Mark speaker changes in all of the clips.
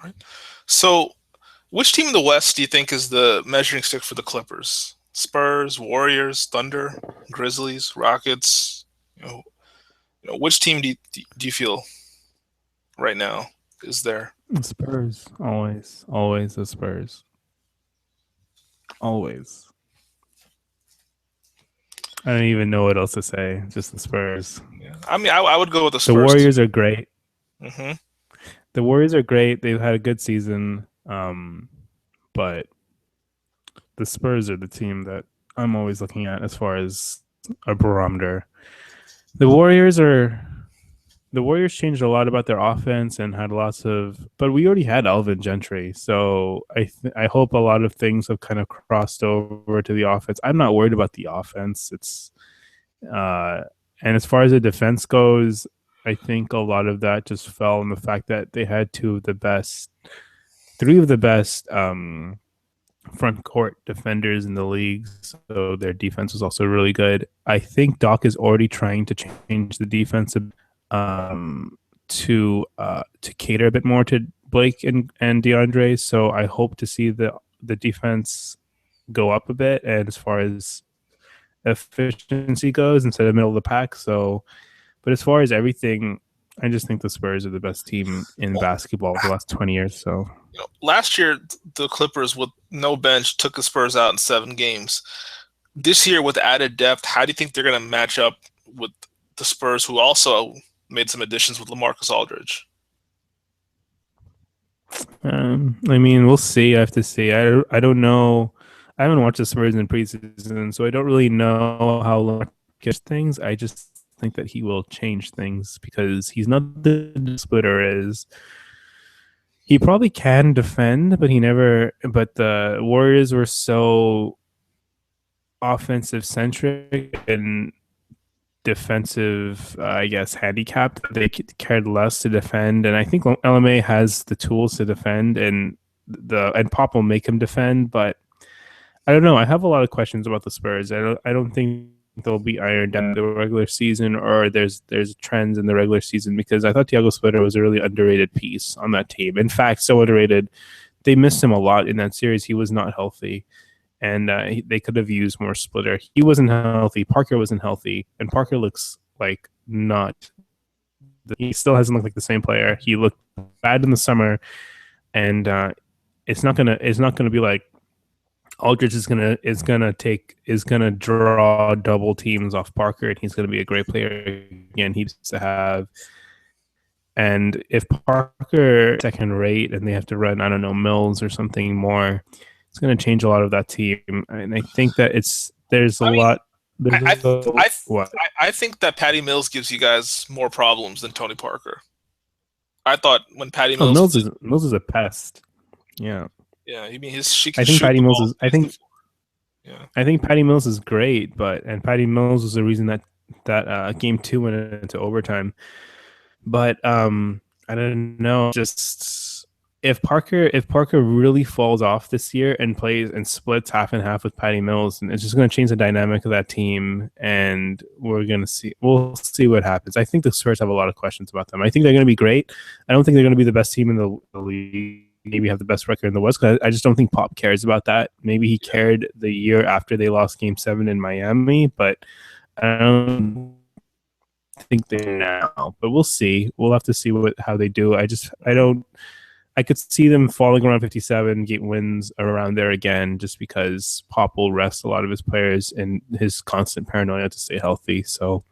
Speaker 1: Right. So, which team in the West do you think is the measuring stick for the Clippers? Spurs, Warriors, Thunder, Grizzlies, Rockets. You know, which team do you feel right now is there?
Speaker 2: Spurs, always, always the Spurs, always. I don't even know what else to say. Just the Spurs.
Speaker 1: Yeah. I mean, I would go with the
Speaker 2: The
Speaker 1: Spurs too.
Speaker 2: Warriors are great.
Speaker 1: Hmm.
Speaker 2: The Warriors are great. They've had a good season. But the Spurs are the team that I'm always looking at as far as a barometer. The Warriors are the Warriors changed a lot about their offense and had lots of, but we already had Alvin Gentry, so I hope a lot of things have kind of crossed over to the offense. I'm not worried about the offense. It's uh, and as far as the defense goes, I think a lot of that just fell on the fact that they had three of the best front court defenders in the league, so their defense was also really good. I think Doc is already trying to change the defense to cater a bit more to Blake and DeAndre. So I hope to see the defense go up a bit, and as far as efficiency goes, instead of middle of the pack. So, but as far as everything, I just think the Spurs are the best team in
Speaker 1: Well,
Speaker 2: basketball the last 20 years. So
Speaker 1: last year the Clippers with no bench took the Spurs out in 7 games. This year with added depth, how do you think they're going to match up with the Spurs, who also made some additions with LaMarcus Aldridge?
Speaker 2: I mean, we'll see. I have to see. I don't know. I haven't watched the Spurs in preseason, so I don't really know how Lamar gets things. I just think that he will change things because he's not the splitter is. He probably can defend, but he never. But the Warriors were so offensive centric and defensive, I guess, handicapped. They cared less to defend, and I think LMA has the tools to defend, and Pop will make him defend. But I don't know. I have a lot of questions about the Spurs. I don't think they'll be ironed out in the regular season, or there's trends in the regular season because I thought Thiago Splitter was a really underrated piece on that team. In fact, so underrated. They missed him a lot in that series. He was not healthy, and they could have used more Splitter. He wasn't healthy. Parker wasn't healthy, and Parker looks like not. He still hasn't looked like the same player. He looked bad in the summer, and it's not gonna be like Aldridge is gonna draw double teams off Parker, and he's gonna be a great player again. He used to have. And if Parker second rate and they have to run, I don't know, Mills or something more, it's going to change a lot of that team. And I think that there's a
Speaker 1: I mean,
Speaker 2: lot. There's
Speaker 1: I
Speaker 2: a
Speaker 1: I
Speaker 2: what?
Speaker 1: I think that Patty Mills gives you guys more problems than Tony Parker. I thought when Patty
Speaker 2: Oh,
Speaker 1: Mills was
Speaker 2: Mills is a pest. Yeah,
Speaker 1: yeah, I mean she can
Speaker 2: I think
Speaker 1: shoot
Speaker 2: Patty
Speaker 1: the
Speaker 2: Mills
Speaker 1: ball
Speaker 2: is. I
Speaker 1: against the
Speaker 2: think
Speaker 1: floor. Yeah.
Speaker 2: I think Patty Mills is great, and Patty Mills was the reason that game two went into overtime. But I don't know. Just if Parker really falls off this year and plays and splits half and half with Patty Mills, and it's just going to change the dynamic of that team, and we'll see what happens. I think the Spurs have a lot of questions about them. I think they're going to be great. I don't think they're going to be the best team in the league. Maybe have the best record in the West. Cause I just don't think Pop cares about that. Maybe he cared the year after they lost Game 7 in Miami, but I don't think they now, but we'll see. We'll have to see how they do. I don't. I could see them falling around 57, get wins around there again, just because Pop will rest a lot of his players and his constant paranoia to stay healthy. So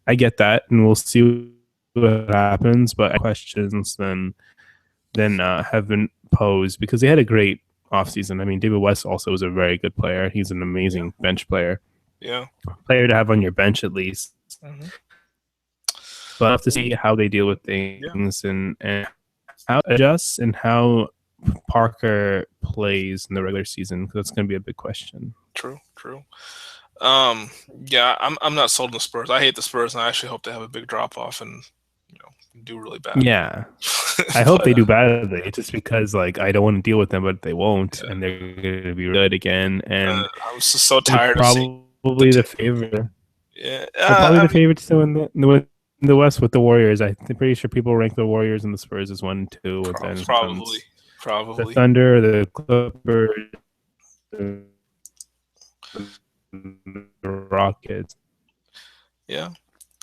Speaker 2: I get that, and we'll see what happens. But questions then have been posed because they had a great offseason. I mean, David West also was a very good player. He's an
Speaker 1: Yeah.
Speaker 2: amazing bench
Speaker 1: Yeah.
Speaker 2: player to have on your bench at least.
Speaker 1: Hmm.
Speaker 2: But I have to see how they deal with
Speaker 1: Yeah.
Speaker 2: things and how adjusts and how Parker plays in the regular season because that's going to be a big question.
Speaker 1: True. True. Um. Yeah. I'm not sold on the Spurs. I hate the Spurs, and I actually hope they have a big drop off and you know do really bad.
Speaker 2: Yeah, I hope
Speaker 1: But
Speaker 2: they do badly just because like I don't want to deal with them, but they won't,
Speaker 1: yeah,
Speaker 2: and they're going to be good again. And
Speaker 1: I was just so
Speaker 2: they're
Speaker 1: tired of seeing the
Speaker 2: probably the
Speaker 1: team.
Speaker 2: favorite.
Speaker 1: Yeah.
Speaker 2: They're probably
Speaker 1: I
Speaker 2: the
Speaker 1: mean,
Speaker 2: favorites to win the West with the Warriors. I'm pretty sure people rank the Warriors and the Spurs as 1 and 2, and then it
Speaker 1: probably.
Speaker 2: becomes The
Speaker 1: Probably.
Speaker 2: Thunder, the Clippers, the Rockets.
Speaker 1: Yeah.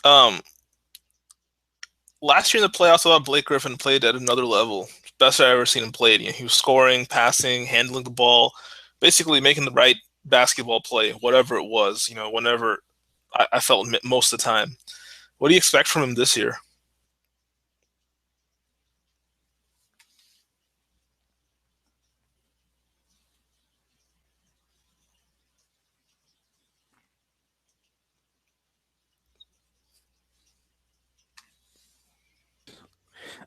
Speaker 1: Um, Last year in the playoffs, I thought Blake Griffin played at another level. Best I've ever seen him play. He was scoring, passing, handling the ball, basically making the right basketball play, whatever it was. Whenever I felt most of the time. What do you expect from him this year?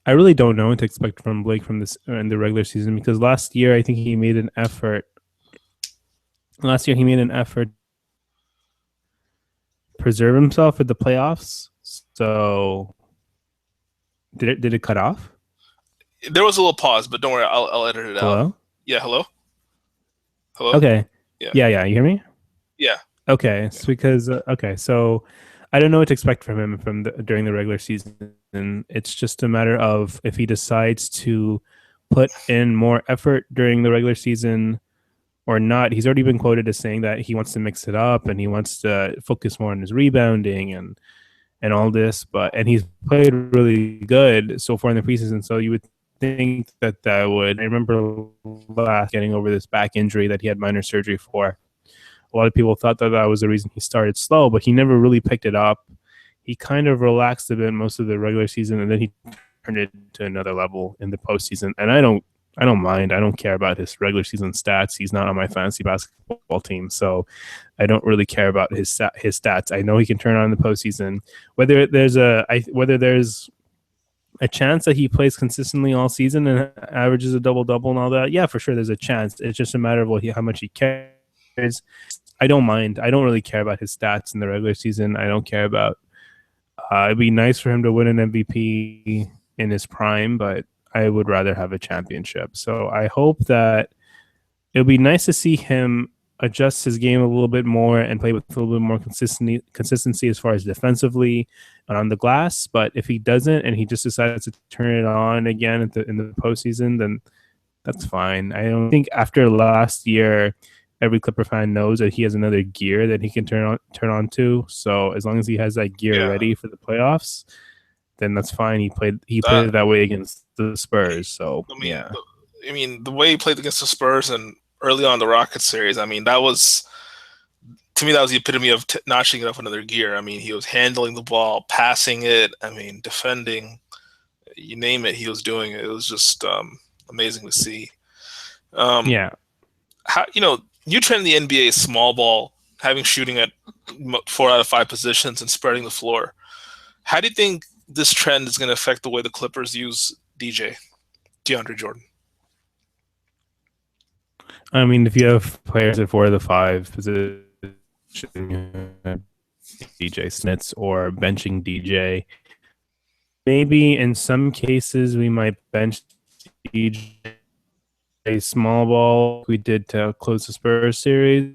Speaker 2: I really don't know what to expect from Blake from this in the regular season because last year I think he made an effort. Last year he made an effort to preserve himself at the playoffs. So did it cut off?
Speaker 1: There was a little pause, but don't worry, I'll edit it out.
Speaker 2: Hello?
Speaker 1: Yeah, hello? Hello?
Speaker 2: Okay.
Speaker 1: Yeah.
Speaker 2: Yeah, you hear me?
Speaker 1: Yeah.
Speaker 2: Okay, it's because okay, so I don't know what to expect from him during the regular season. And it's just a matter of if he decides to put in more effort during the regular season or not. He's already been quoted as saying that he wants to mix it up and he wants to focus more on his rebounding and all this. And he's played really good so far in the preseason. So you would think that would. I remember last getting over this back injury that he had minor surgery for. A lot of people thought that was the reason he started slow, but he never really picked it up. He kind of relaxed a bit most of the regular season, and then he turned it to another level in the postseason. And I don't mind. I don't care about his regular season stats. He's not on my fantasy basketball team, so I don't really care about his stats. I know he can turn on in the postseason. Whether there's a chance that he plays consistently all season and averages a double-double and all that, yeah, for sure, there's a chance. It's just a matter of how much he cares. I don't mind. I don't really care about his stats in the regular season. I don't care about. It'd be nice for him to win an MVP in his prime, but I would rather have a championship. So I hope that it'll be nice to see him adjust his game a little bit more and play with a little bit more consistency as far as defensively and on the glass. But if he doesn't and he just decides to turn it on again in the postseason, then that's fine. I don't think after last year, every Clipper fan knows that he has another gear that he can turn on to. So as long as he has that gear ready for the playoffs, then that's fine. He played it that way against the Spurs. So
Speaker 1: the way he played against the Spurs and early on the Rockets series, that was the epitome of notching it up another gear. He was handling the ball, passing it. Defending, you name it, he was doing it. It was just amazing to see. How you trend the NBA small ball, having shooting at 4 out of 5 positions and spreading the floor. How do you think this trend is going to affect the way the Clippers use DeAndre Jordan?
Speaker 2: If you have players at 4 of the 5 positions, DJ Smith or benching DJ, maybe in some cases we might bench DJ a small ball we did to close the Spurs series.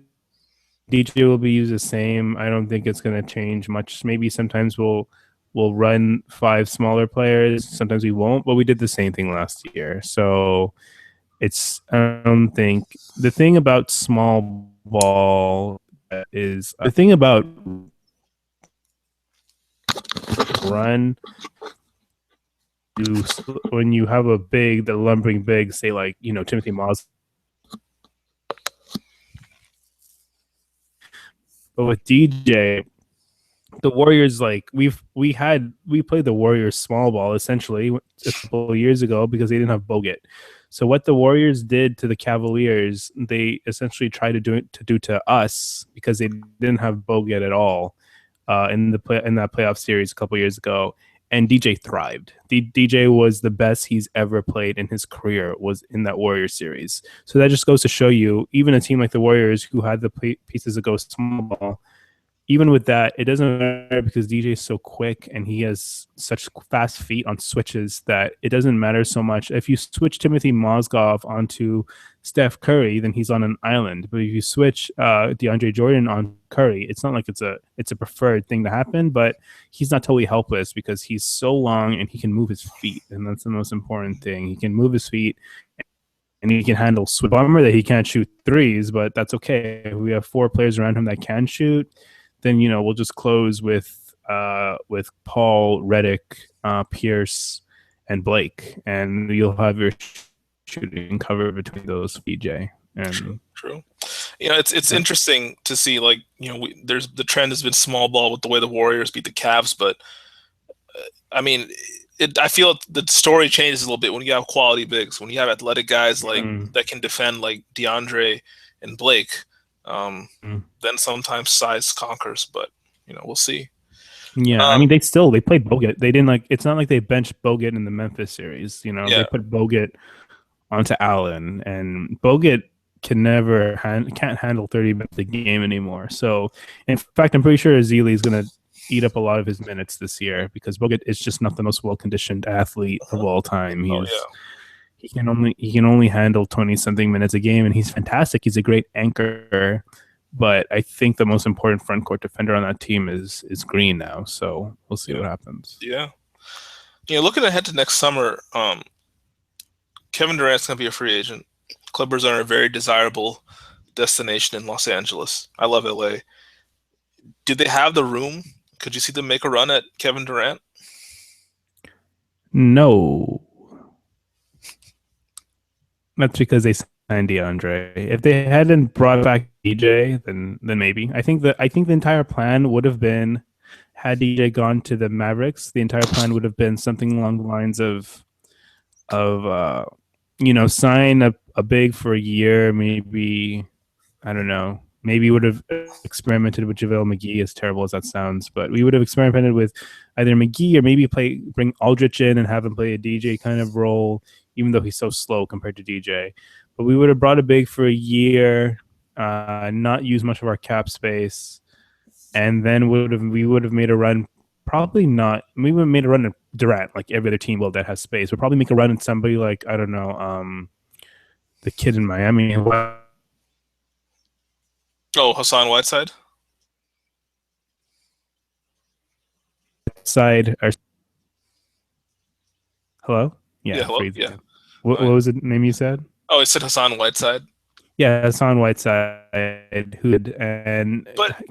Speaker 2: DJ will be used the same. I don't think it's going to change much. Maybe sometimes we'll run 5 smaller players. Sometimes we won't, but we did the same thing last year. So I don't think the thing about small ball is the thing about run. When you have the lumbering big, say like Timothy Moss, but with DJ, the Warriors we played the Warriors small ball essentially a couple of years ago because they didn't have Bogut. So what the Warriors did to the Cavaliers, they essentially tried to do to us because they didn't have Bogut at all in that playoff series a couple of years ago. And DJ thrived. DJ was the best he's ever played in his career was in that Warriors series. So that just goes to show you, even a team like the Warriors who had the pieces that go small ball, even with that, it doesn't matter because DJ is so quick and he has such fast feet on switches that it doesn't matter so much. If you switch Timothy Mozgov onto Steph Curry, then he's on an island. But if you switch DeAndre Jordan on Curry, it's not like it's a preferred thing to happen, but he's not totally helpless because he's so long and he can move his feet. And that's the most important thing. He can move his feet and he can handle switch. Bummer that he can't shoot threes, but that's okay. If we have 4 players around him that can shoot, then we'll just close with Paul, Reddick, Pierce, and Blake, and you'll have your shooting cover between those BJ. And
Speaker 1: true. It's interesting to see, like, there's the trend has been small ball with the way the Warriors beat the Cavs, but I mean, I feel the story changes a little bit when you have quality bigs, when you have athletic guys like that can defend, like DeAndre and Blake. Then sometimes size conquers, but we'll see.
Speaker 2: Yeah, I mean they played Bogut. They didn't it's not like they benched Bogut in the Memphis series. They put Bogut onto Allen, and Bogut can't handle 30 minutes a game anymore. So in fact, I'm pretty sure Ezeli is going to eat up a lot of his minutes this year because Bogut is just not the most well-conditioned athlete of all time. He can only handle 20-something minutes a game, and he's fantastic. He's a great anchor, but I think the most important front court defender on that team is Green now. So we'll see what happens.
Speaker 1: Yeah. Looking ahead to next summer, Kevin Durant's going to be a free agent. Clippers are a very desirable destination in Los Angeles. I love LA. Do they have the room? Could you see them make a run at Kevin Durant?
Speaker 2: No. That's because they signed DeAndre. If they hadn't brought back DJ, then maybe. I think the entire plan would have been, had DJ gone to the Mavericks, the entire plan would have been something along the lines of sign a big for a year, maybe. I don't know. Maybe would have experimented with JaVale McGee, as terrible as that sounds, but we would have experimented with either McGee or maybe bring Aldrich in and have him play a DJ kind of role, even though he's so slow compared to DJ. But we would have brought a big for a year, not use much of our cap space, and then we would have made a run. Probably not. We would have made a run at Durant, like every other team will that has space. We'll probably make a run at somebody like, I don't know, the kid in Miami.
Speaker 1: Hassan Whiteside?
Speaker 2: Hello? Yeah,
Speaker 1: hello? Yeah.
Speaker 2: What was the name you said?
Speaker 1: Oh, it said Hassan Whiteside.
Speaker 2: Yeah, Hassan Whiteside, who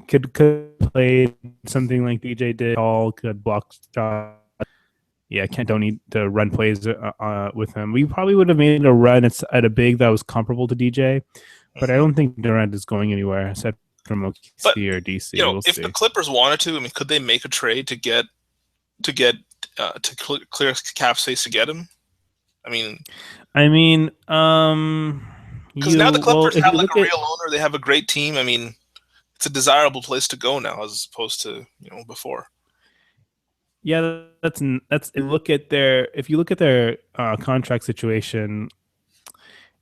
Speaker 2: could play something like DJ did, all could block shots. Yeah, don't need to run plays with him. We probably would have made a run at a big that was comparable to DJ, but I don't think Durant is going anywhere except from OKC or DC.
Speaker 1: If the Clippers wanted to, I mean, could they make a trade to clear cap space to get him? I mean, because now the Clippers have like a real owner. They have a great team. I mean, it's a desirable place to go now as opposed to before.
Speaker 2: Yeah, that's if you look at their contract situation,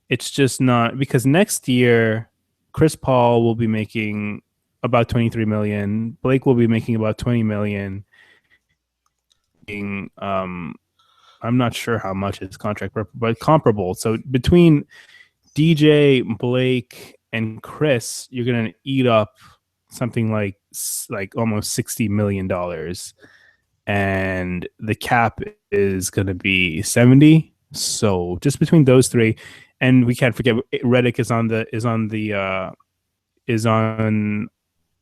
Speaker 2: it's just not, because next year Chris Paul will be making about $23 million. Blake will be making about $20 million. I'm not sure how much his contract, but comparable. So between DJ, Blake, and Chris, you're gonna eat up something like almost $60 million, and the cap is gonna be 70. So just between those three, and we can't forget Reddick is on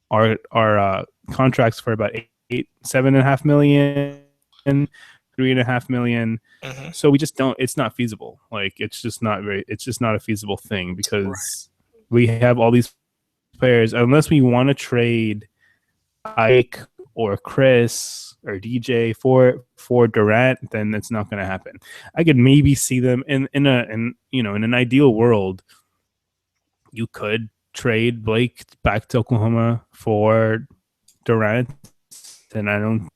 Speaker 2: our contracts for about $7.5 million. $3.5 million.
Speaker 1: Mm-hmm.
Speaker 2: So we just don't. It's not feasible. It's just not a feasible thing because we have all these players. Unless we want to trade Ike or Chris or DJ for Durant, then it's not going to happen. I could maybe see them in an ideal world. You could trade Blake back to Oklahoma for Durant, and I don't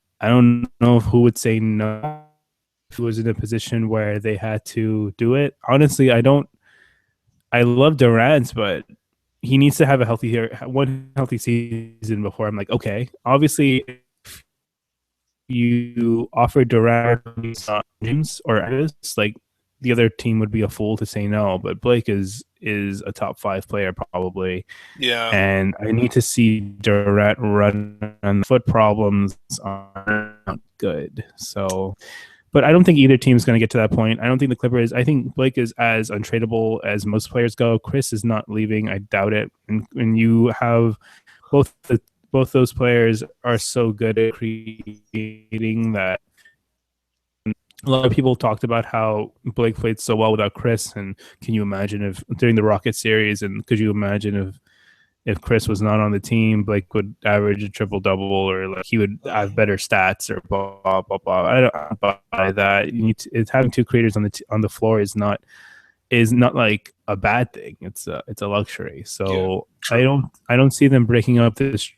Speaker 2: know who would say no if it was in a position where they had to do it. Honestly, I love Durant, but he needs to have one healthy season before I'm like, okay. Obviously, if you offer Durant James or Addis, like the other team would be a fool to say no. But Blake is a top 5 player probably.
Speaker 1: Yeah.
Speaker 2: And I need to see Durant run, and foot problems are not good. So But I don't think either team's going to get to that point. I don't think the Clippers. I think Blake is as untradeable as most players go. Chris is not leaving. I doubt it. And you have both those players are so good at creating that. A lot of people talked about how Blake played so well without Chris, and can you imagine if during the Rocket series, and could you imagine if Chris was not on the team, Blake would average a triple double, or like he would have better stats, or blah blah blah. I don't buy that. It's having two creators on the floor is not like a bad thing. It's a luxury. So yeah, I don't see them breaking up this.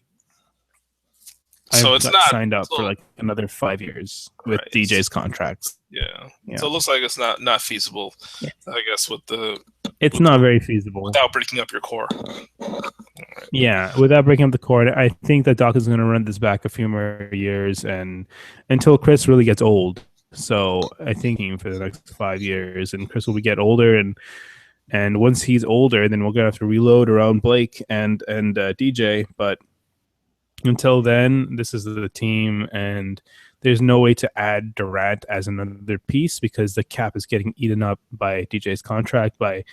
Speaker 1: So it's not
Speaker 2: signed up for like another 5 years with DJ's contracts.
Speaker 1: Yeah. So it looks like it's not feasible. Yeah. I guess
Speaker 2: it's not very feasible
Speaker 1: without breaking up your core.
Speaker 2: Right. Yeah, without breaking up the core. I think that Doc is going to run this back a few more years, and until Chris really gets old. So I think for the next 5 years, and Chris will get older, and once he's older, then we're going to have to reload around Blake and DJ. But until then, this is the team, and there's no way to add Durant as another piece because the cap is getting eaten up by DJ's contract, by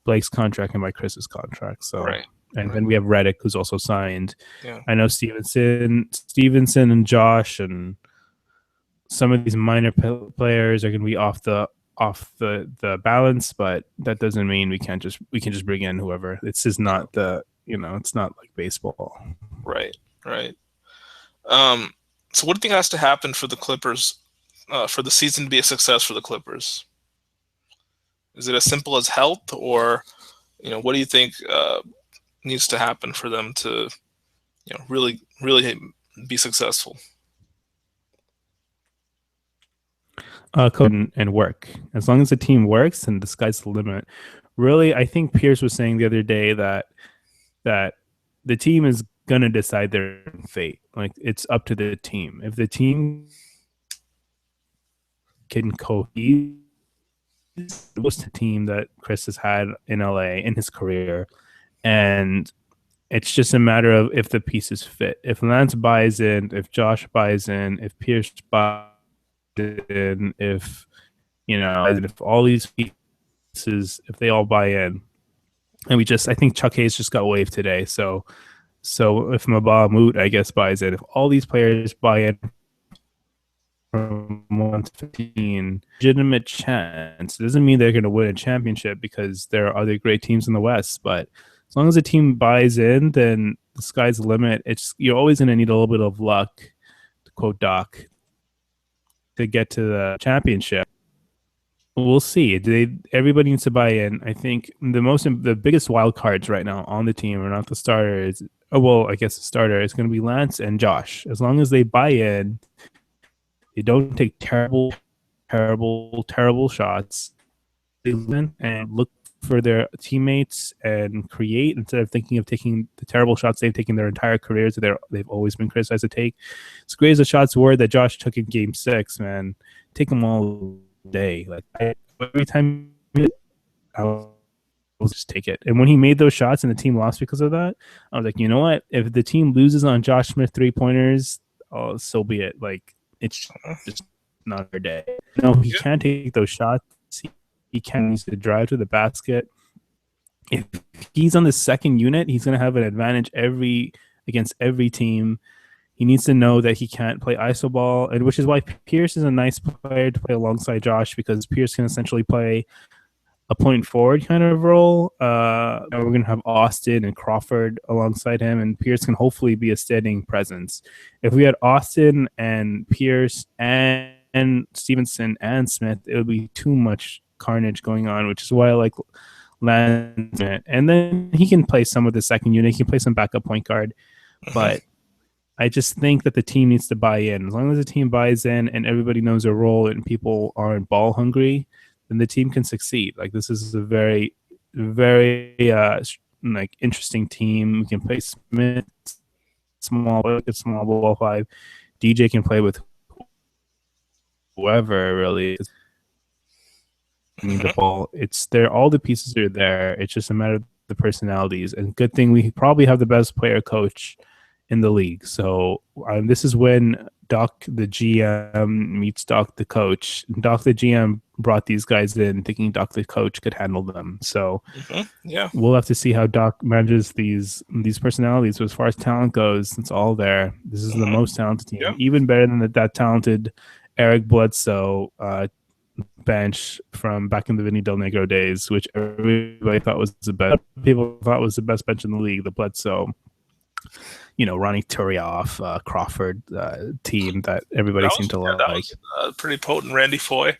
Speaker 2: Blake's contract, and by Chris's contract. So, then we have Redick, who's also signed. Yeah. I know Stevenson, and Josh, and some of these minor players are going to be off the balance, but that doesn't mean we can just bring in whoever. This is not it's not like baseball.
Speaker 1: Right. So what do you think has to happen for the Clippers for the season to be a success for the Clippers? Is it as simple as health, or what do you think needs to happen for them to really be successful?
Speaker 2: Code and work. As long as the team works, and the sky's the limit. Really, I think Pierce was saying the other day that the team is gonna decide their fate. Like, it's up to the team. If the team can cohesive, the most team that Chris has had in LA in his career, and it's just a matter of if the pieces fit. If Lance buys in, if Josh buys in, if Pierce buys in, if all these pieces, if they all buy in, and I think Chuck Hayes just got waived today, so if Mbah Moot, I guess, buys in, if all these players buy in from 1 to 15, legitimate chance. It doesn't mean they're going to win a championship because there are other great teams in the West, but as long as the team buys in, then the sky's the limit. You're always going to need a little bit of luck, to quote Doc, to get to the championship. We'll see. Everybody needs to buy in. I think the biggest wild cards right now on the team are not the starters. I guess the starter is going to be Lance and Josh. As long as they buy in, they don't take terrible shots. They win and look for their teammates and create instead of thinking of taking the terrible shots they've taken their entire careers that they've always been criticized to take. As great as the shots were that Josh took in Game 6, man, take them all day. Like, every time I'll just take it. And when he made those shots and the team lost because of that, I was like, you know what? If the team loses on Josh Smith 3-pointers, so be it. Like, it's just not our day. No, he can't take those shots. He can't use the drive to the basket. If he's on the second unit, he's going to have an advantage against every team. He needs to know that he can't play iso ball, and which is why Pierce is a nice player to play alongside Josh, because Pierce can essentially play a point forward kind of role. We're going to have Austin and Crawford alongside him, and Pierce can hopefully be a steadying presence. If we had Austin and Pierce and Stevenson and Smith, it would be too much carnage going on, which is why I like Lance. And then he can play some of the second unit. He can play some backup point guard, but I just think that the team needs to buy in. As long as the team buys in and everybody knows their role and people aren't ball hungry, then the team can succeed. Like, this is a very, very interesting team. We can play Smith small ball 5. DJ can play with whoever, really. The ball. It's there. All the pieces are there. It's just a matter of the personalities. And good thing we probably have the best player coach in the league. So this is when Doc the GM meets Doc the coach. Doc the GM brought these guys in thinking Doc the coach could handle them. So
Speaker 1: Yeah.
Speaker 2: we'll have to see how Doc manages these personalities. So as far as talent goes, it's all there. This is the most talented team,
Speaker 1: Yeah.
Speaker 2: even better than that talented Eric Bledsoe bench from back in the Vinny Del Negro days, which everybody thought was the best. People thought was the best bench in the league. The Bledsoe, Ronnie Turioff, Crawford team that everybody seemed to like.
Speaker 1: That was pretty potent. Randy Foye,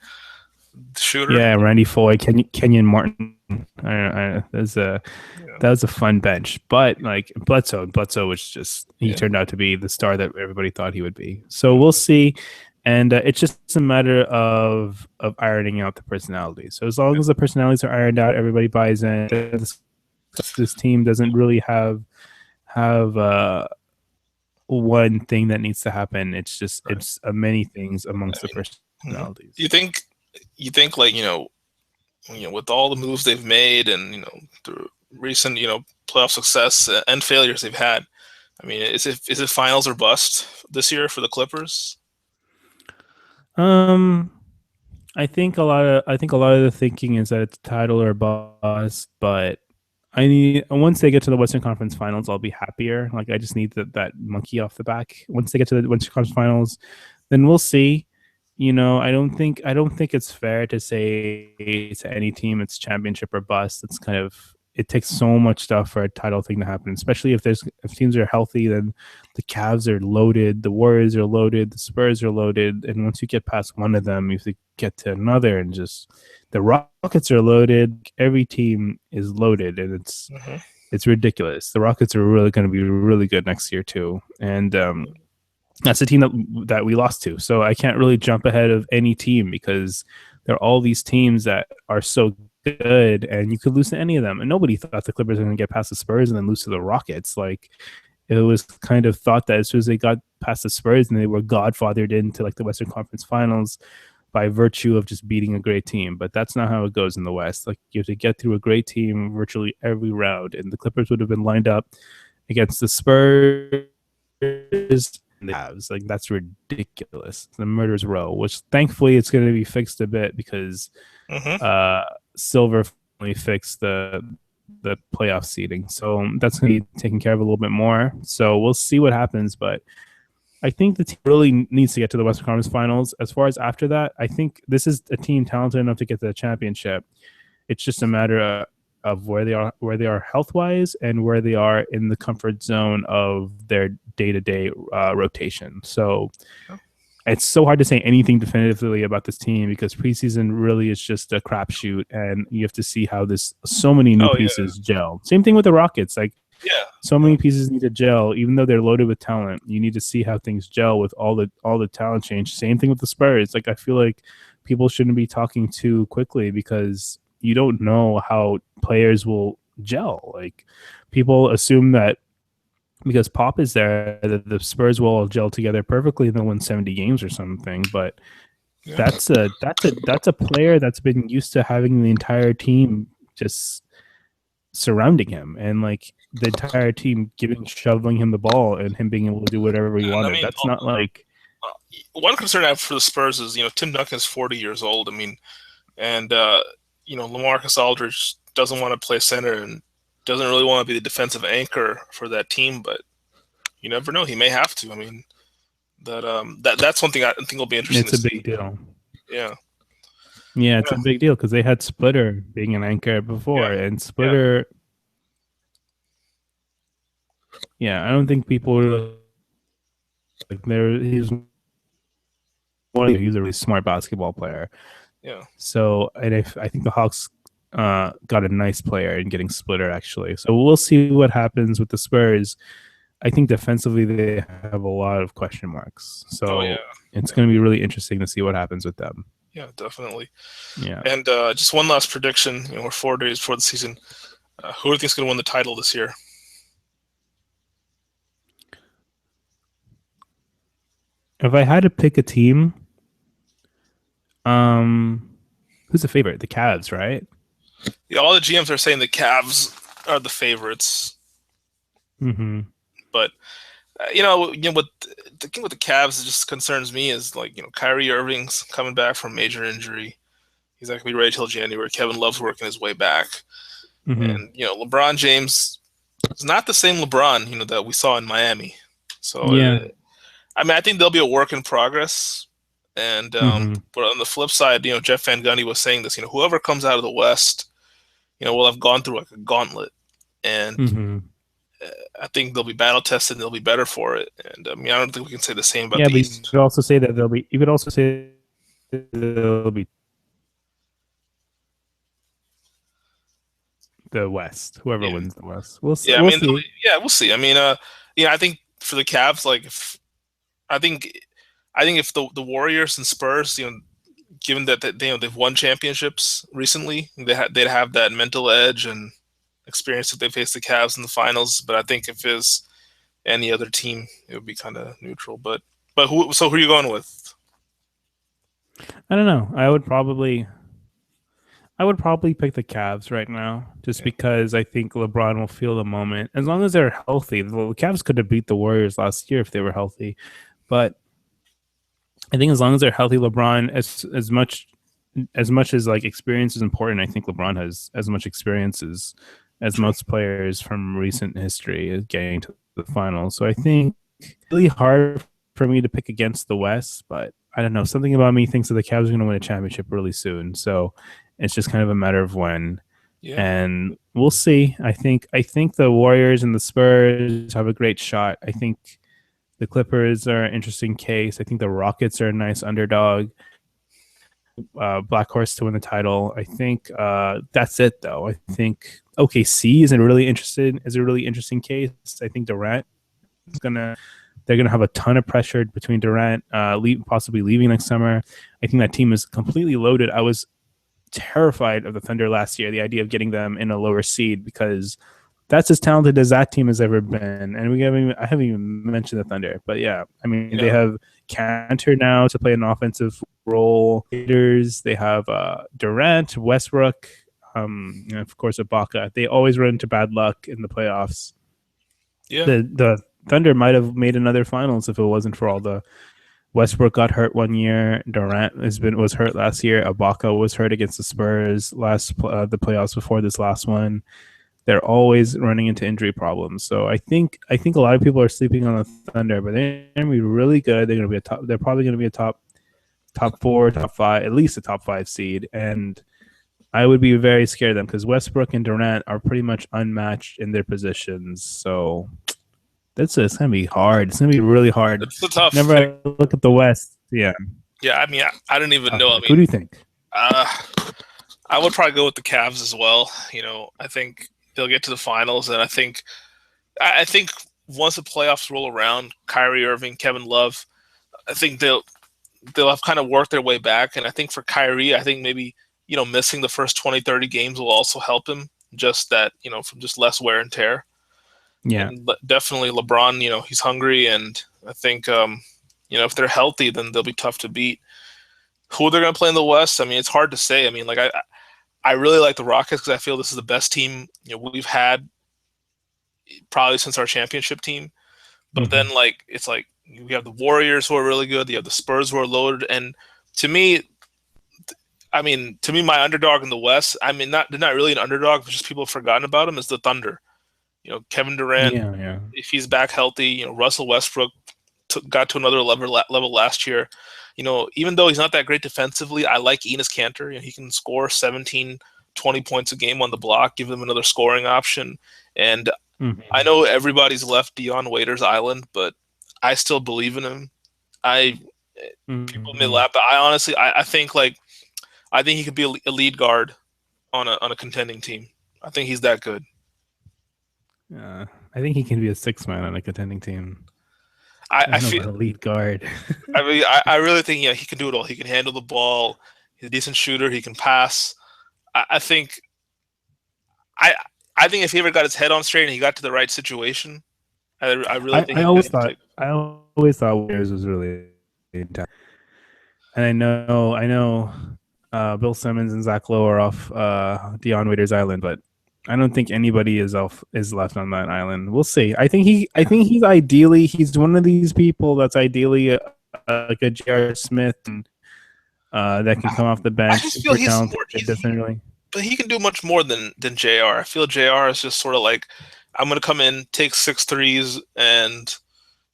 Speaker 1: shooter.
Speaker 2: Yeah, Randy Foye, Kenyon Martin. That was a fun bench. But like Bledsoe was just he turned out to be the star that everybody thought he would be. So we'll see. And it's just a matter of ironing out the personalities. So as long as the personalities are ironed out, everybody buys in. This team doesn't really have one thing that needs to happen. It's just it's many things amongst the personalities.
Speaker 1: You think like with all the moves they've made and the recent playoff success and failures they've had, I mean, is it finals or bust this year for the Clippers?
Speaker 2: I think a lot of the thinking is that it's title or bust, but once they get to the Western Conference Finals, I'll be happier. Like I just need that monkey off the back. Once they get to the Western Conference Finals, then we'll see. I don't think it's fair to say to any team it's championship or bust. It's kind of it takes so much stuff for a title thing to happen, especially if teams are healthy. Then the Cavs are loaded, the Warriors are loaded, the Spurs are loaded, and once you get past one of them, you have to get to another, and just the Rockets are loaded. Every team is loaded, and it's ridiculous. The Rockets are really going to be really good next year too, and that's the team that we lost to. So I can't really jump ahead of any team because there are all these teams that are so good, and you could lose to any of them. And nobody thought the Clippers were going to get past the Spurs and then lose to the Rockets. Like it was kind of thought that as soon as they got past the Spurs and they were godfathered into like the Western Conference Finals by virtue of just beating a great team. But that's not how it goes in the West. Like you have to get through a great team virtually every round, and the Clippers would have been lined up against the Spurs and the Cavs. Like that's ridiculous. The murder's row, which thankfully it's going to be fixed a bit because Silver finally fixed the playoff seeding, so that's going to be taken care of a little bit more. So we'll see what happens, but I think the team really needs to get to the Western Conference Finals. As far as after that, I think this is a team talented enough to get to the championship. It's just a matter of where they are health wise and where they are in the comfort zone of their day-to-day rotation. So it's so hard to say anything definitively about this team because preseason really is just a crapshoot, and you have to see how so many new pieces gel. Same thing with the Rockets. Like, so many pieces need to gel, even though they're loaded with talent. You need to see how things gel with all the talent change. Same thing with the Spurs. Like, I feel like people shouldn't be talking too quickly because you don't know how players will gel. Like, people assume that because Pop is there, that the Spurs will all gel together perfectly and they'll win 70 games or something. But that's a player that's been used to having the entire team just surrounding him and like the entire team shoveling him the ball and him being able to do whatever he wanted. I mean, that's not like
Speaker 1: one concern I have for the Spurs is Tim Duncan is 40 years old. I mean, and LaMarcus Aldridge doesn't want to play center and doesn't really want to be the defensive anchor for that team, but you never know. He may have to. I mean, that's one thing I think will be interesting.
Speaker 2: It's a big deal.
Speaker 1: Yeah.
Speaker 2: Yeah, it's a big deal because they had Splitter being an anchor before, and Splitter. Yeah, I don't think people really, like he's a really smart basketball player.
Speaker 1: Yeah.
Speaker 2: So, and I think the Hawks got a nice player in getting Splitter actually. So we'll see what happens with the Spurs. I think defensively they have a lot of question marks. So it's going to be really interesting to see what happens with them.
Speaker 1: Yeah, definitely.
Speaker 2: Yeah.
Speaker 1: And just one last prediction. We're 4 days before the season. Who do you think is going to win the title this year?
Speaker 2: If I had to pick a team, who's the favorite? The Cavs, right?
Speaker 1: Yeah, all the GMs are saying the Cavs are the favorites.
Speaker 2: Mm-hmm.
Speaker 1: But what the thing with the Cavs just concerns me is like Kyrie Irving's coming back from major injury. He's not gonna be ready till January. Kevin Love's working his way back,
Speaker 2: Mm-hmm.
Speaker 1: and LeBron James is not the same LeBron that we saw in Miami. So
Speaker 2: Yeah.
Speaker 1: I think there'll be a work in progress. And
Speaker 2: Mm-hmm.
Speaker 1: but on the flip side, Jeff Van Gundy was saying this. Whoever comes out of the West, will have gone through like a gauntlet, and
Speaker 2: Mm-hmm.
Speaker 1: I think they'll be battle tested and they'll be better for it. And I don't think we can say the same about
Speaker 2: Yeah,
Speaker 1: the
Speaker 2: but you
Speaker 1: East.
Speaker 2: could also say that they'll be. You could also say they'll be the West. Whoever
Speaker 1: Yeah,
Speaker 2: wins the West, we'll see.
Speaker 1: yeah. I
Speaker 2: We'll
Speaker 1: mean,
Speaker 2: see.
Speaker 1: yeah, we'll see. I mean, I think for the Cavs, like, I think, I think if the Warriors and Spurs, given that they've won championships recently, they'd have that mental edge and experience if they face the Cavs in the finals. But I think if it's any other team, it would be kind of neutral. But who? So who are you going with?
Speaker 2: I don't know. I would probably pick the Cavs right now, just
Speaker 1: Yeah,
Speaker 2: because I think LeBron will feel the moment as long as they're healthy. The Cavs could have beat the Warriors last year if they were healthy, but I think as long as they're healthy, LeBron as much as like experience is important. I think LeBron has as much experience as
Speaker 1: true.
Speaker 2: most players from recent history is getting to the finals. So I think it's really hard for me to pick against the West, but I don't know. Something about me thinks that the Cavs are going to win a championship really soon. So it's just kind of a matter of when,
Speaker 1: Yeah,
Speaker 2: and we'll see. I think the Warriors and the Spurs have a great shot. I think the Clippers are an interesting case. I think the Rockets are a nice underdog. Black Horse to win the title. I think that's it though. I think OKC is a really interesting case. I think Durant is gonna they're gonna have a ton of pressure between Durant possibly leaving next summer. I think that team is completely loaded. I was terrified of the Thunder last year. The idea of getting them in a lower seed because that's as talented as that team has ever been. And I haven't even mentioned the Thunder, but yeah, I mean they
Speaker 1: yeah,
Speaker 2: have Cantor now to play an offensive role. They have Durant, Westbrook, and of course Ibaka. They always run into bad luck in the playoffs.
Speaker 1: yeah,
Speaker 2: The Thunder might have made another finals if it wasn't for all the Westbrook got hurt one year. Durant was hurt last year. Ibaka was hurt against the Spurs the playoffs before this last one. They're always running into injury problems. So I think a lot of people are sleeping on the Thunder, but they're going to be really good. They're going to be a top. They're probably going to be a top four, top five, at least a top five seed. And I would be very scared of them because Westbrook and Durant are pretty much unmatched in their positions. So it's going to be hard. It's going to be really hard.
Speaker 1: it's a tough pick.
Speaker 2: Whenever I look at the West, yeah.
Speaker 1: Yeah, I mean, I don't even know. I
Speaker 2: Who
Speaker 1: mean,
Speaker 2: do you think?
Speaker 1: uh, I would probably go with the Cavs as well. I think they'll get to the finals, and I think once the playoffs roll around, Kyrie Irving, Kevin Love, I think they'll have kind of worked their way back. And I think for Kyrie, I think maybe missing the first 20, 30 games will also help him. Just that from just less wear and tear.
Speaker 2: Yeah.
Speaker 1: And definitely LeBron, he's hungry, and I think if they're healthy, then they'll be tough to beat. Who they're going to play in the West? I mean, it's hard to say. I mean, like I really like the Rockets because I feel this is the best team we've had probably since our championship team. But
Speaker 2: Mm-hmm.
Speaker 1: then it's like you have the Warriors who are really good, you have the Spurs who are loaded, and to me, my underdog in the West, I mean, they're not really an underdog, but just people have forgotten about him is the Thunder. Kevin Durant,
Speaker 2: Yeah, yeah.
Speaker 1: if he's back healthy, Russell Westbrook got to another level last year. Even though he's not that great defensively, I like Enes Kanter. He can score 17, 20 points a game on the block, give them another scoring option. And
Speaker 2: Mm-hmm.
Speaker 1: I know everybody's left Dion Waiters Island, but I still believe in him. People may
Speaker 2: Mm-hmm.
Speaker 1: laugh, but I honestly, I think I think he could be a lead guard on a contending team. I think he's that good.
Speaker 2: I think he can be a six man on a contending team.
Speaker 1: I,
Speaker 2: I
Speaker 1: I
Speaker 2: don't know
Speaker 1: feel.
Speaker 2: about a lead guard.
Speaker 1: I mean, I really think he can do it all. He can handle the ball. He's a decent shooter. He can pass. I think. I I think if he ever got his head on straight and he got to the right situation, I really think
Speaker 2: I
Speaker 1: he
Speaker 2: always
Speaker 1: could
Speaker 2: thought
Speaker 1: take.
Speaker 2: I always thought Warriors was really intense. And I know Bill Simmons and Zach Lowe are off Dion Waiters Island, but I don't think anybody is left on that island. We'll see. I think he's one of these people that's ideally like a J.R. Smith and that can come off the
Speaker 1: I
Speaker 2: bench,
Speaker 1: just feel
Speaker 2: super
Speaker 1: he's
Speaker 2: talented.
Speaker 1: more.
Speaker 2: It doesn't really.
Speaker 1: But he can do much more than JR. I feel JR is just sort of like, I'm going to come in, take 6 threes, and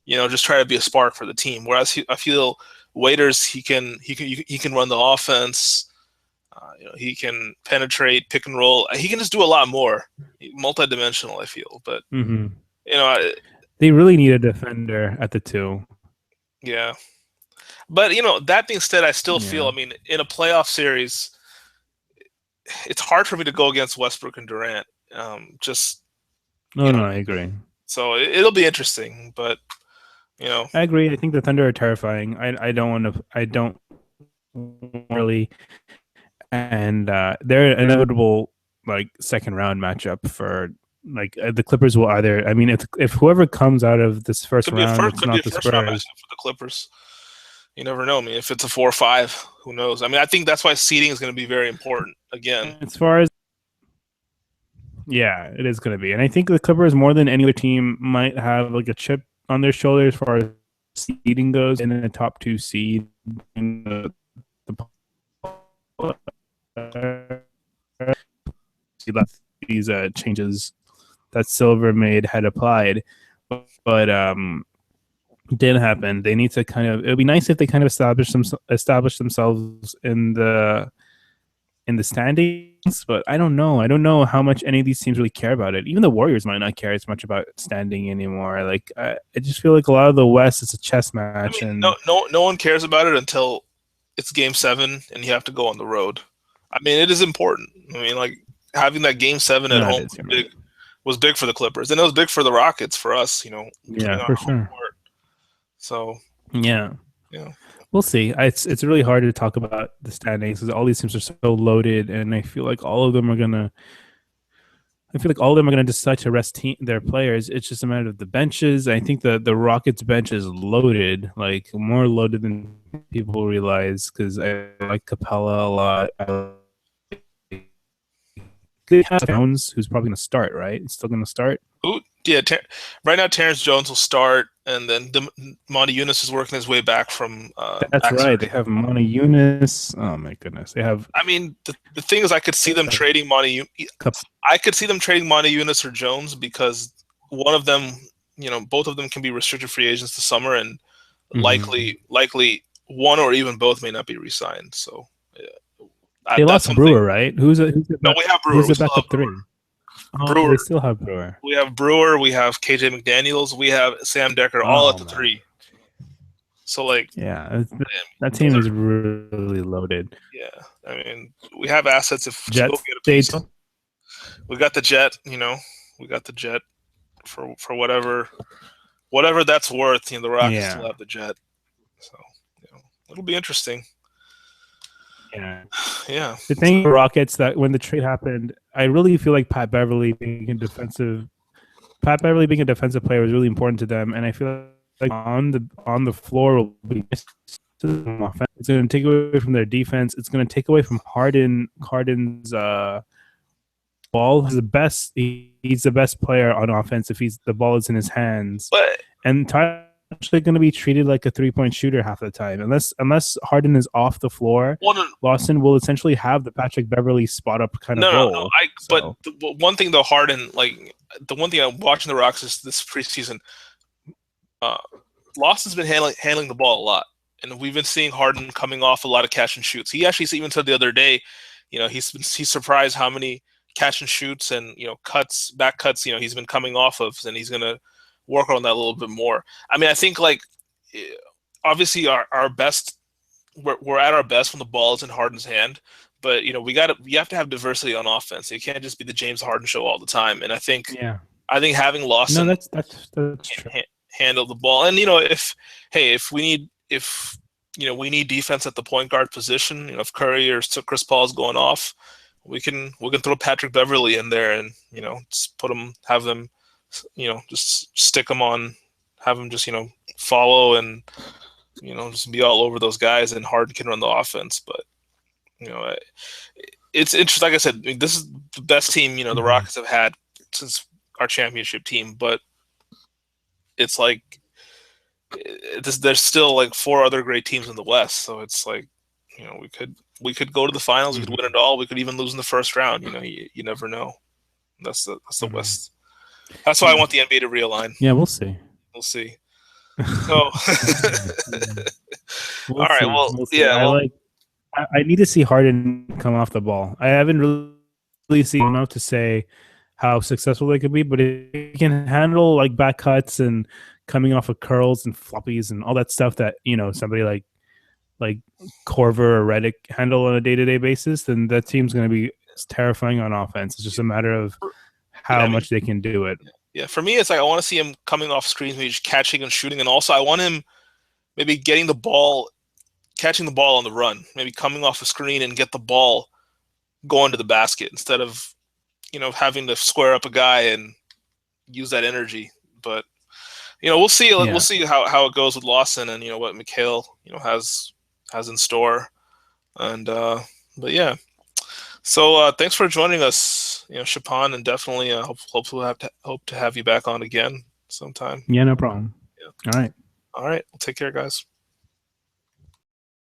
Speaker 1: just try to be a spark for the team. Whereas I feel Waiters, he can run the offense. He can penetrate, pick and roll. He can just do a lot more, multidimensional. I feel, but
Speaker 2: they really need a defender at the 2.
Speaker 1: Yeah, but that being said, I still feel. I mean, in a playoff series, it's hard for me to go against Westbrook and Durant.
Speaker 2: No, I agree.
Speaker 1: So it'll be interesting, but
Speaker 2: I agree. I think the Thunder are terrifying. I don't really, and they're an inevitable like second round matchup for like the Clippers will either. I mean, if whoever comes out of this first round, it's not the Spurs.
Speaker 1: Round matchup for the Clippers. You never know. I mean, if it's a 4 or 5, who knows? I mean, I think that's why seeding is going to be very important again.
Speaker 2: As far as it is going to be, and I think the Clippers more than any other team might have like a chip on their shoulder as far as seeding goes, and in the top 2 seed in these changes that Silver had applied, but didn't happen. They need to it would be nice if they kind of establish themselves in the standings, but I don't know how much any of these teams really care about it. Even the Warriors might not care as much about standing anymore. Like I just feel like a lot of the West is a chess match.
Speaker 1: I mean,
Speaker 2: and
Speaker 1: no one cares about it until it's Game 7 and you have to go on the road. I mean, it is important. I mean, like having that Game 7 at home was big for the Clippers, and it was big for the Rockets for us.
Speaker 2: Yeah, for sure.
Speaker 1: So
Speaker 2: yeah. We'll see. It's really hard to talk about the standings because all these teams are so loaded, and I feel like all of them are gonna decide to rest their players. It's just a matter of the benches. I think the Rockets bench is loaded, like more loaded than people realize. Because I like Capella a lot. They have Jones, who's probably going to start, right? He's still going to start.
Speaker 1: Ooh, yeah. Right now, Terrence Jones will start, and then Monty Eunice is working his way back from.
Speaker 2: That's right. They have Monty Eunice. Oh my goodness, they have.
Speaker 1: I mean, the thing is, I could see them trading Monty. I could see them trading Monty Eunice or Jones because one of them, both of them can be restricted free agents this summer, and likely one or even both may not be re-signed. So.
Speaker 2: They lost Brewer, right?
Speaker 1: No, we have Brewer.
Speaker 2: Who's the backup 3?
Speaker 1: Brewer.
Speaker 2: They still have Brewer.
Speaker 1: We have Brewer. We have KJ McDaniels. We have Sam Decker, all at the 3. So,
Speaker 2: that team is really loaded.
Speaker 1: Yeah, I mean, we have assets. If
Speaker 2: Jet
Speaker 1: we got the Jet. We got the Jet for whatever that's worth. The Rockets still have the Jet. So, it'll be interesting. Yeah.
Speaker 2: The thing with Rockets that when the trade happened, I really feel like Pat Beverly being a defensive player was really important to them, and I feel like on the floor will be it's going to take away from their defense. It's going to take away from Harden's ball. He's the best player on offense if the ball is in his hands. And actually going to be treated like a 3-point shooter half the time. Unless Harden is off the floor, Boston will essentially have the Patrick Beverly spot up kind of role.
Speaker 1: No. But one thing though, Harden, like the one thing I'm watching the Rockets this preseason, Lawson's been handling the ball a lot, and we've been seeing Harden coming off a lot of catch and shoots. He actually even said the other day, he's surprised how many catch and shoots and back cuts he's been coming off of, and he's gonna work on that a little bit more. I mean, I think obviously our best, we're at our best when the ball is in Harden's hand, but you have to have diversity on offense. You can't just be the James Harden show all the time. And I think having Lawson
Speaker 2: that's
Speaker 1: handle the ball, and if we need defense at the point guard position, if Curry or Chris Paul's going off, we can throw Patrick Beverly in there and just have them. Just stick them on, have them just, follow and, just be all over those guys, and Harden can run the offense. But, it's interesting. Like I said, this is the best team, the
Speaker 2: Mhm.
Speaker 1: Rockets have had since our championship team, but it's like there's still like 4 other great teams in the West, so it's like we could go to the finals, we could win it all, we could even lose in the first round. You never know. That's the
Speaker 2: Mhm.
Speaker 1: West. That's why I want the NBA to realign.
Speaker 2: Yeah, we'll see.
Speaker 1: We'll see. So,
Speaker 2: Yeah.
Speaker 1: all
Speaker 2: We'll
Speaker 1: right.
Speaker 2: see.
Speaker 1: Well,
Speaker 2: We'll see.
Speaker 1: yeah. Well,
Speaker 2: I need to see Harden come off the ball. I haven't really seen enough to say how successful they could be, but if he can handle like back cuts and coming off of curls and floppies and all that stuff that somebody like Corver or Reddick handle on a day-to-day basis, then that team's going to be terrifying on offense. It's just a matter of
Speaker 1: yeah.
Speaker 2: how much they can do it.
Speaker 1: Yeah. For me, it's like I want to see him coming off screens, maybe just catching and shooting, and also I want him maybe getting the ball, catching the ball on the run, maybe coming off a screen and get the ball going to the basket instead of having to square up a guy and use that energy. But we'll see.
Speaker 2: Yeah.
Speaker 1: We'll see how it goes with Lawson and what Mikhail has in store. And but yeah. So thanks for joining us, Shapan, and definitely hopefully hope to have you back on again sometime.
Speaker 2: Yeah, no problem.
Speaker 1: Yeah.
Speaker 2: All right.
Speaker 1: All right. Well, take care, guys.